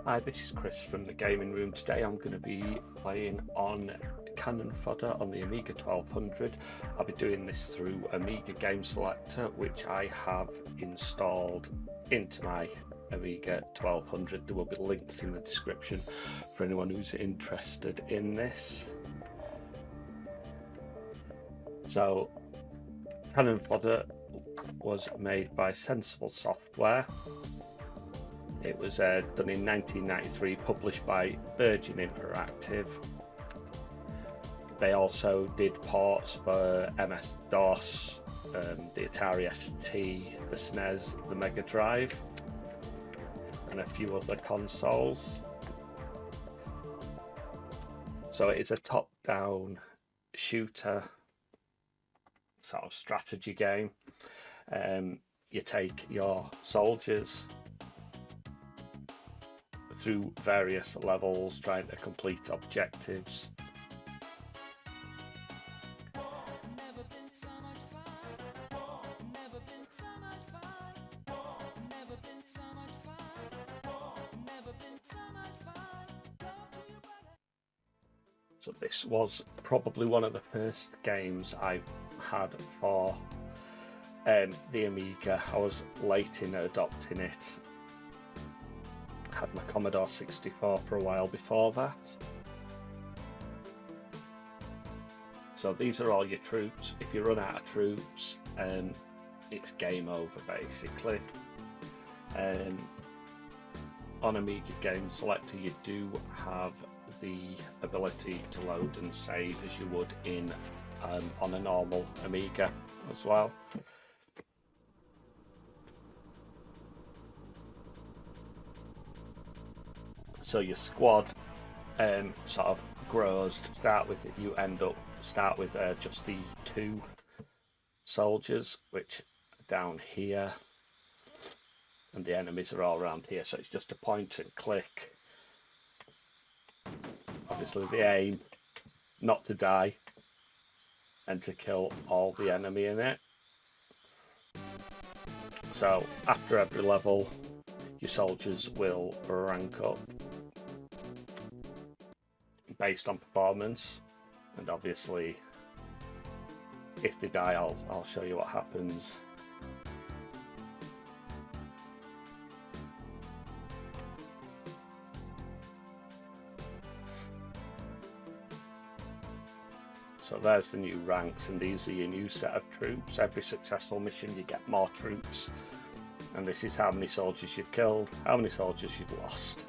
Hi, this is Chris from the gaming room. Today I'm going to be playing on Fodder on the Amiga 1200. I'll be doing this through Amiga Game Selector, which I have installed into my Amiga 1200. There will be links in the description for anyone who's interested in this. So, Fodder was made by Sensible Software. It was done in 1993, published by Virgin Interactive. They also did ports for MS-DOS, the Atari ST, the SNES, the Mega Drive, and a few other consoles. So it is a top-down shooter sort of strategy game. You take your soldiers through various levels, trying to complete objectives. So this was probably one of the first games I had for the Amiga. I was late in adopting it. Had my Commodore 64 for a while before that. So these are all your troops. If you run out of troops, it's game over basically. On Amiga Game Selector you do have the ability to load and save as you would in on a normal Amiga as well. So your squad sort of grows. To start with, you start with just the 2 soldiers, which are down here, and the enemies are all around here. So it's just a point and click. Obviously, the aim not to die and to kill all the enemy in it. So after every level, your soldiers will rank up based on performance, and obviously if they die I'll show you what happens. So there's the new ranks, and these are your new set of troops. Every successful mission you get more troops, and this is how many soldiers you've killed, how many soldiers you've lost.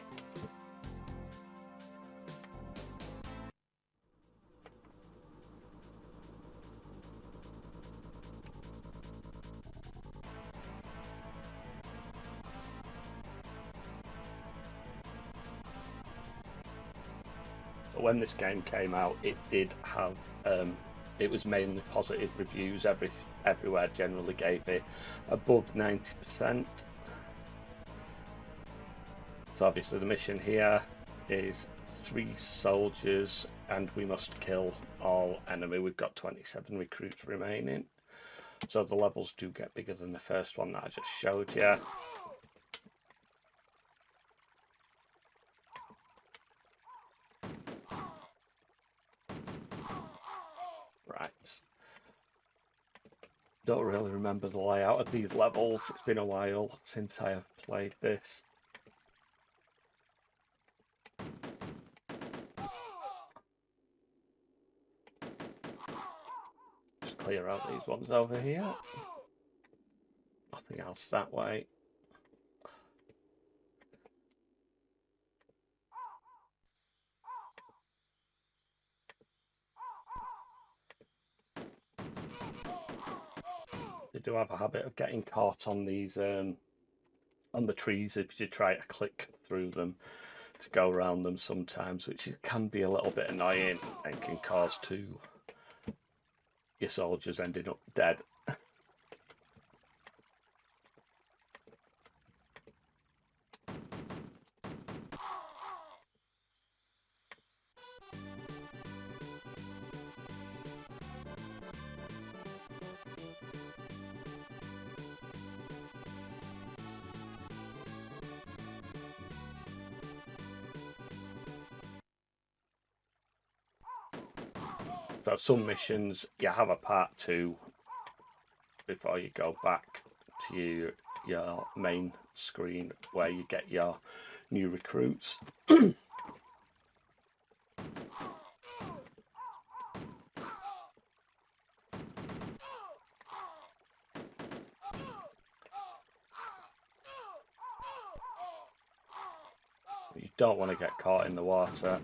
When this game came out, it did have it was mainly positive reviews. Everywhere generally gave it above 90%. So obviously the mission here is 3 soldiers and we must kill all enemy. We've got 27 recruits remaining, so the levels do get bigger than the first one that I just showed you. Right. Don't really remember the layout of these levels. It's been a while since I have played this. Just clear out these ones over here. Nothing else that way. They do have a habit of getting caught on these on the trees if you try to click through them to go around them sometimes, which can be a little bit annoying and can cause your soldiers ending up dead. So some missions you have a part 2 before you go back to your main screen where you get your new recruits. You don't want to get caught in the water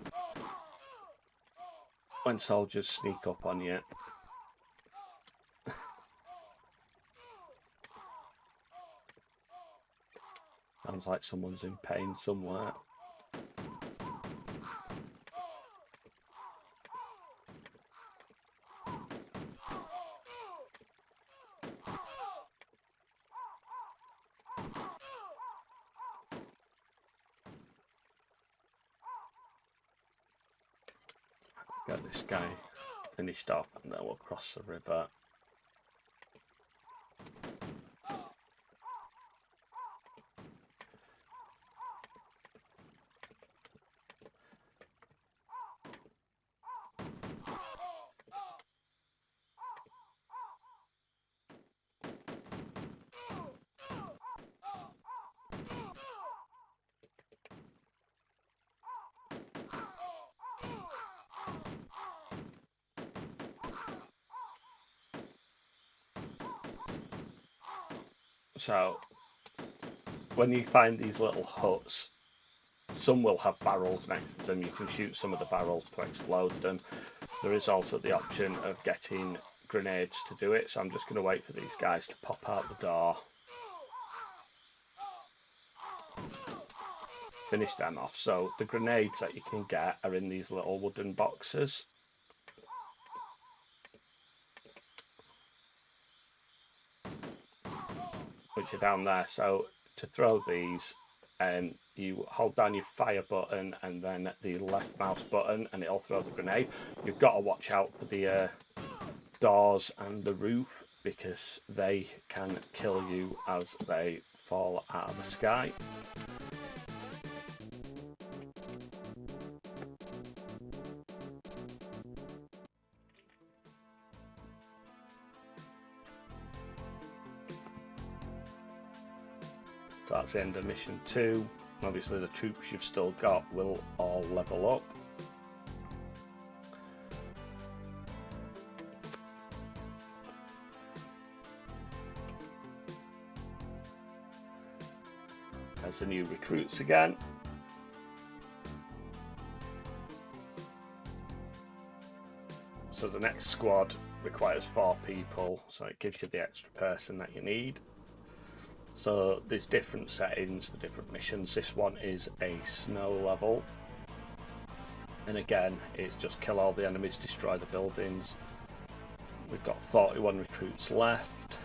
when soldiers sneak up on you. Sounds like someone's in pain somewhere. Get this guy finished off and then we'll cross the river. So, when you find these little huts, some will have barrels next to them. You can shoot some of the barrels to explode them. There is also the option of getting grenades to do it, so I'm just going to wait for these guys to pop out the door. Finish them off. So, the grenades that you can get are in these little wooden boxes. Which are down there. So to throw these, you hold down your fire button and then the left mouse button and it'll throw the grenade. You've got to watch out for the doors and the roof because they can kill you as they fall out of the sky. So that's the end of mission 2. Obviously the troops you've still got will all level up. There's the new recruits again. So the next squad requires 4 people, so it gives you the extra person that you need. So there's different settings for different missions. This one is a snow level. And again, it's just kill all the enemies, destroy the buildings. We've got 41 recruits left.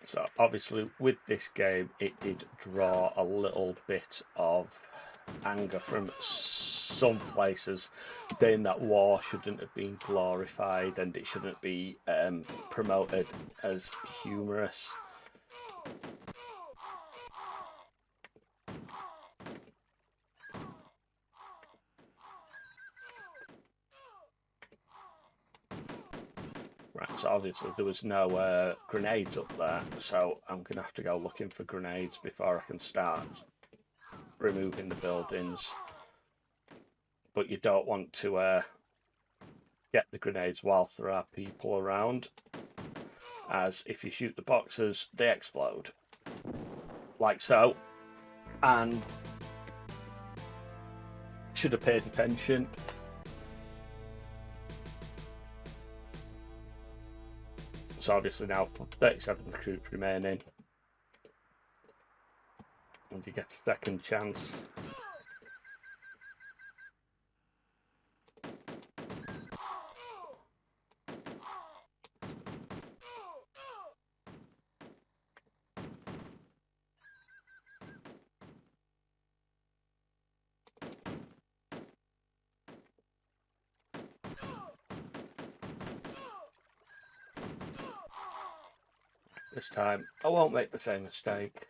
So obviously with this game, it did draw a little bit of anger from some places, saying that war shouldn't have been glorified and it shouldn't be promoted as humorous. Right, so obviously there was no grenades up there, so I'm going to have to go looking for grenades before I can start removing the buildings. But you don't want to get the grenades whilst there are people around, as if you shoot the boxes, they explode. Like so. And should have paid attention. So obviously now 37 recruits remaining. And you get a second chance. This time I won't make the same mistake.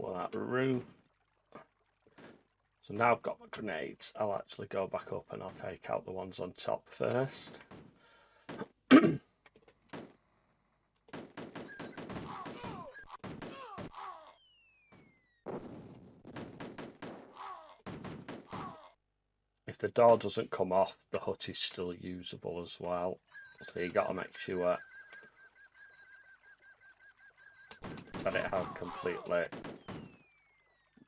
Follow that roof. So now I've got my grenades, I'll actually go back up and I'll take out the ones on top first. If the door doesn't come off, the hut is still usable as well. So you got to make sure that it has completely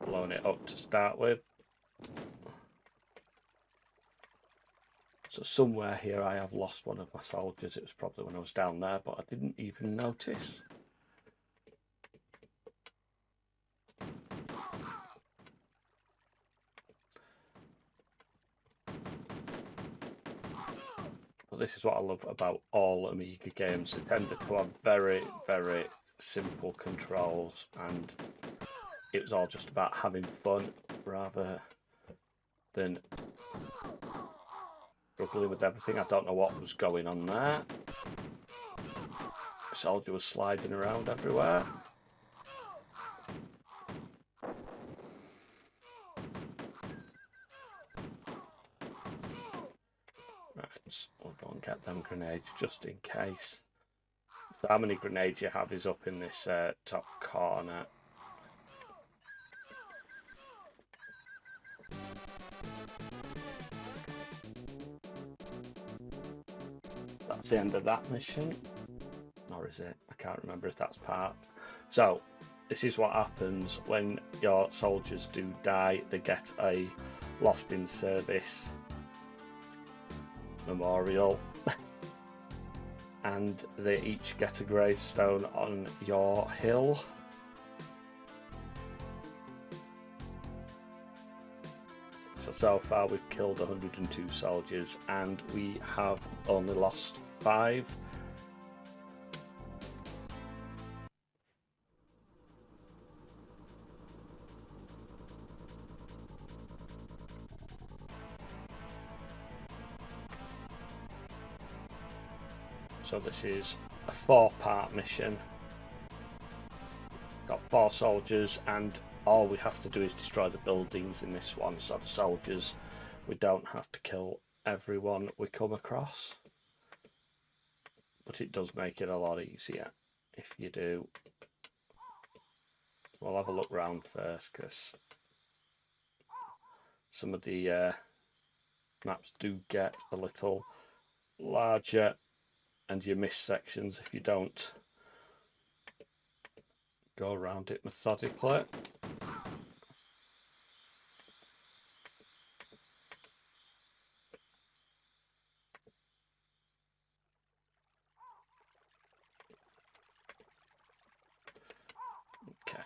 blown it up to start with. So somewhere here I have lost one of my soldiers. It was probably when I was down there, but I didn't even notice. But this is what I love about all Amiga games. They tend to have very, very simple controls, and it was all just about having fun rather than struggling with everything. I don't know what was going on there. The soldier was sliding around everywhere. Right, we'll go and get them grenades just in case. So how many grenades you have is up in this top corner. That's the end of that mission. Or is it? I can't remember if that's part. So this is what happens when your soldiers do die. They get a lost in service memorial and they each get a gravestone on your hill. So far we've killed 102 soldiers and we have only lost 5. So this is a 4-part mission. Got 4 soldiers and all we have to do is destroy the buildings in this one. So the soldiers, we don't have to kill everyone we come across. But it does make it a lot easier if you do. We'll have a look around first because some of the maps do get a little larger and you miss sections if you don't go around it methodically. Okay.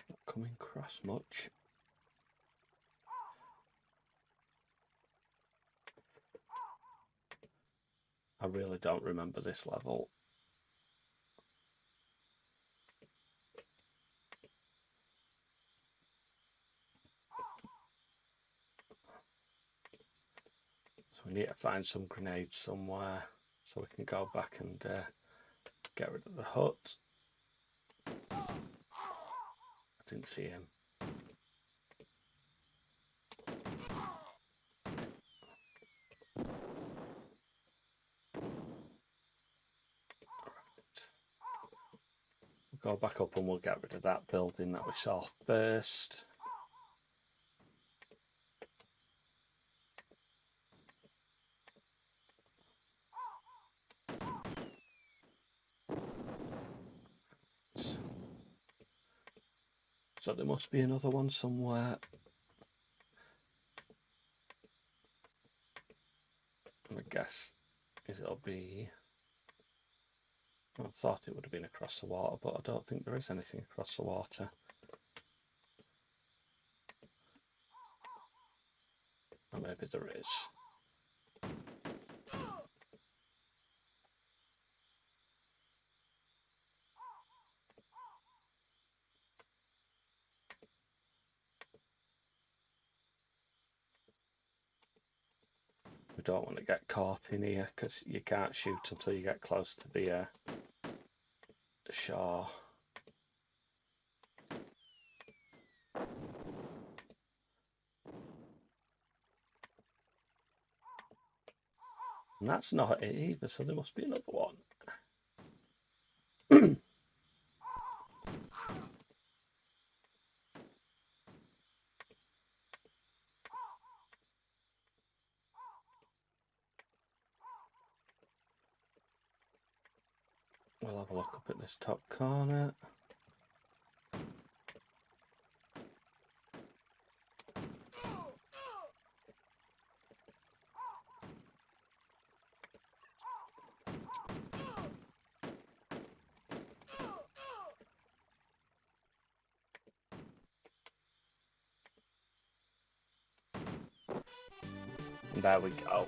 Not coming across much. I really don't remember this level. So we need to find some grenades somewhere so we can go back and get rid of the hut. I didn't see him. We'll go back up and we'll get rid of that building that we saw first. So there must be another one somewhere. My guess is it'll be... I thought it would have been across the water, but I don't think there is anything across the water. Or maybe there is. We don't want to get caught in here because you can't shoot until you get close to the shore. And that's not it either, so there must be another one. We'll have a look up at this top corner. And there we go.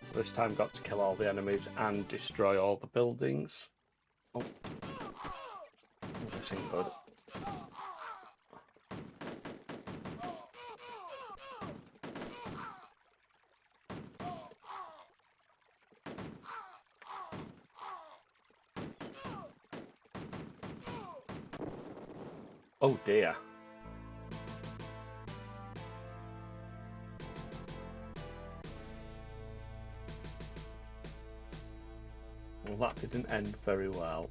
So this time got to kill all the enemies and destroy all the buildings. Oh, this ain't good. Oh dear. Well, that didn't end very well.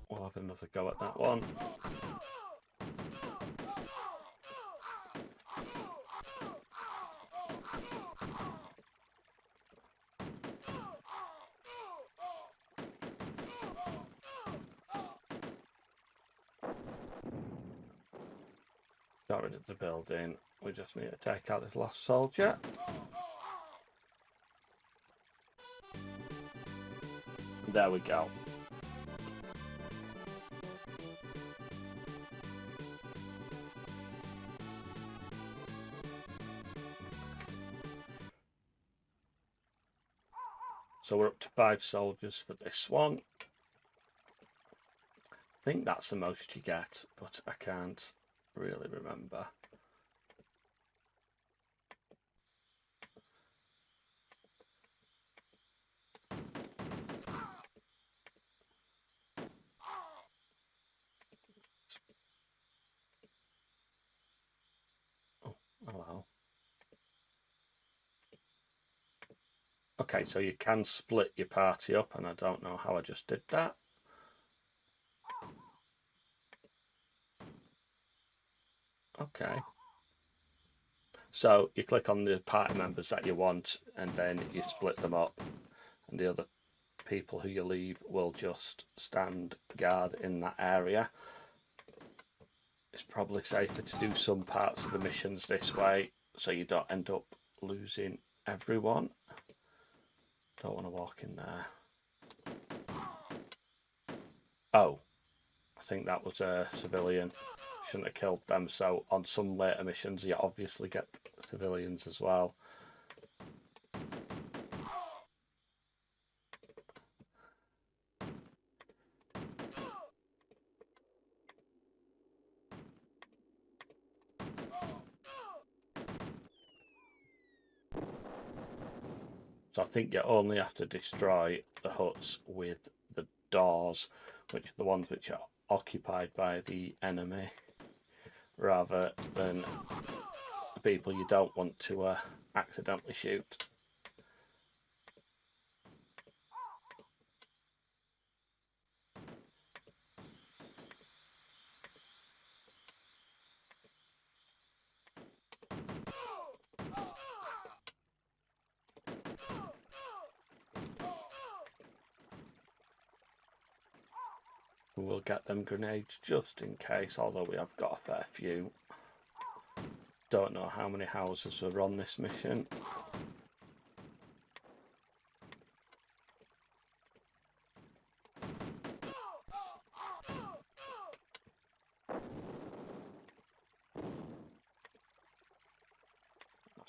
We'll have another go at that one. Got rid of the building. We just need to take out this last soldier. There we go. So we're up to 5 soldiers for this one. I think that's the most you get, but I can't really remember. Oh, hello. Okay, so you can split your party up, and I don't know how I just did that. Okay. So you click on the party members that you want, and then you split them up, and the other people who you leave will just stand guard in that area. It's probably safer to do some parts of the missions this way, so you don't end up losing everyone. Don't want to walk in there. Oh, I think that was a civilian. Shouldn't have killed them. So on some later missions you obviously get civilians as well. So I think you only have to destroy the huts with the doors, which are the ones which are occupied by the enemy, rather than the people you don't want to accidentally shoot. We'll get them grenades just in case, although we have got a fair few. Don't know how many houses are on this mission.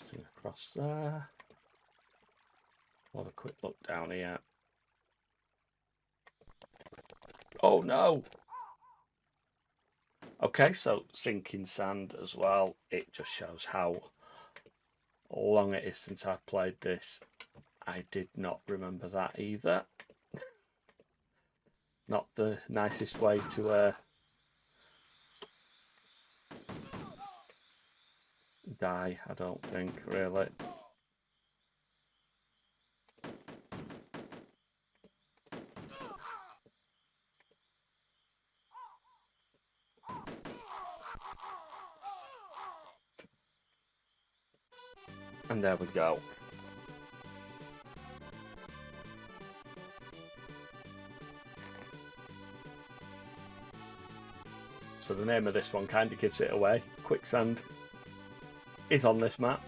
Nothing across there. We'll have a quick look down here. Oh no! Okay, so sinking sand as well. It just shows how long it is since I've played this. I did not remember that either. Not the nicest way to die, I don't think, really. And there we go. So the name of this one kind of gives it away. Quicksand is on this map.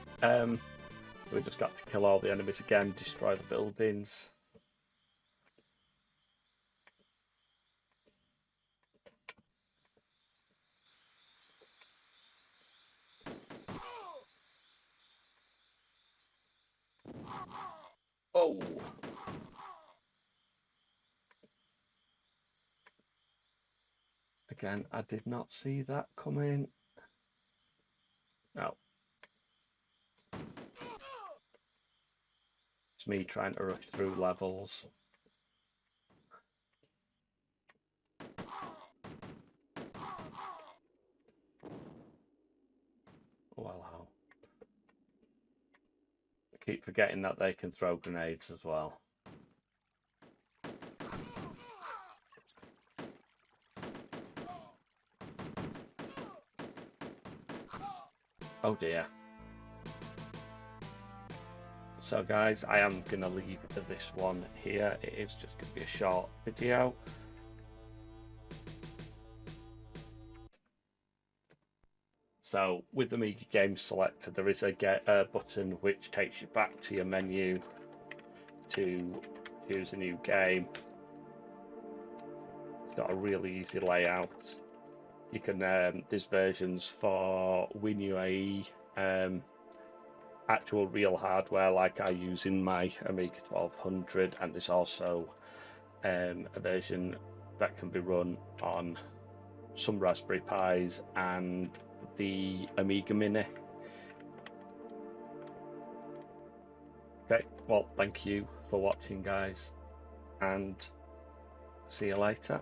We just got to kill all the enemies again, destroy the buildings. Oh! Again, I did not see that coming. No. It's me trying to rush through levels. Well, how? I keep forgetting that they can throw grenades as well. Oh dear. So guys, I am going to leave this one here. It is just going to be a short video. So with the Amiga Game Selector, there is a button which takes you back to your menu to choose a new game. It's got a really easy layout. You can there's versions for WinUAE, actual real hardware like I use in my Amiga 1200, and there's also a version that can be run on some Raspberry Pis and the Amiga Mini. Okay, well, thank you for watching, guys, and see you later.